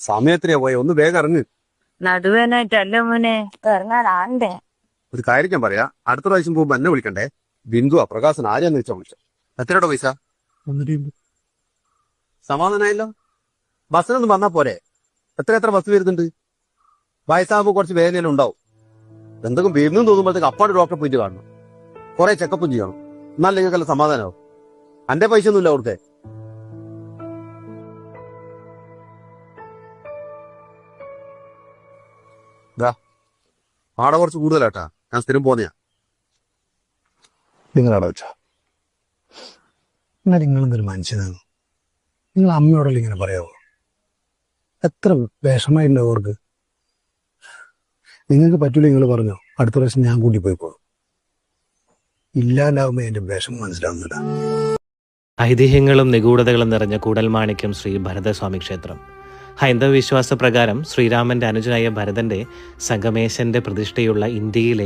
സമയത്തിനെ പോയ ഒന്ന് വേഗം ഇറങ്ങ്. നടുവേനായിട്ടല്ല മോനെ ഇറങ്ങാനാണ്ടേ. ഒരു കാര്യം ഞാൻ പറയാ, അടുത്ത പ്രാവശ്യം പോകുമ്പോ എന്നെ വിളിക്കണ്ടേ. ബിന്ദു പ്രകാശൻ ആരെയാന്ന് വെച്ചാ വിളിച്ച. എത്രയുടെ പൈസ? സമാധാനായല്ലോ. ബസ്സിനൊന്നും വന്നാ പോരെ. എത്ര ബസ് വരുന്നുണ്ട്. വയസ്സാകുമ്പോ കുറച്ച് വേദനയെല്ലാം ഉണ്ടാവും. എന്തെങ്കിലും വരുന്നു തോന്നുമ്പോഴത്തേക്ക് അപ്പാട് ഡോക്ടറെ പോയിട്ട് കാണണം. കുറെ ചെക്കപ്പും ചെയ്യണം. എന്നാൽ നിങ്ങൾക്കെല്ലാം സമാധാനമാവും. എന്റെ പൈസ ഒന്നുമില്ല അവിടുത്തെ. ആടെ കുറച്ച് കൂടുതലാട്ടാ. ഞാൻ സ്ഥിരം പോന്നെയാ. നിങ്ങളവിടെ വെച്ചാ എന്നാൽ നിങ്ങളെന്തൊരു മനുഷ്യനാണ്. നിങ്ങൾ അമ്മയോടല്ല ഇങ്ങനെ പറയാവോ? എത്ര വിഷമായിട്ടുണ്ടാവും അവർക്ക്. നിങ്ങൾക്ക് പറ്റൂല, നിങ്ങൾ പറഞ്ഞോ അടുത്ത പ്രാവശ്യം ഞാൻ കൂട്ടി പോയിക്കോളും. ഇല്ലാണ്ടാവുമ്പോ എന്റെ വിഷമം മനസ്സിലാവുന്നില്ല. ഐതിഹ്യങ്ങളും നിഗൂഢതകളും നിറഞ്ഞ കൂടൽമാണിക്യം ശ്രീ ഭരതസ്വാമി ക്ഷേത്രം. ഹൈന്ദവ വിശ്വാസപ്രകാരം ശ്രീരാമന്റെ അനുജനായ ഭരതന്റെ സംഗമേശന്റെ പ്രതിഷ്ഠയുള്ള ഇന്ത്യയിലെ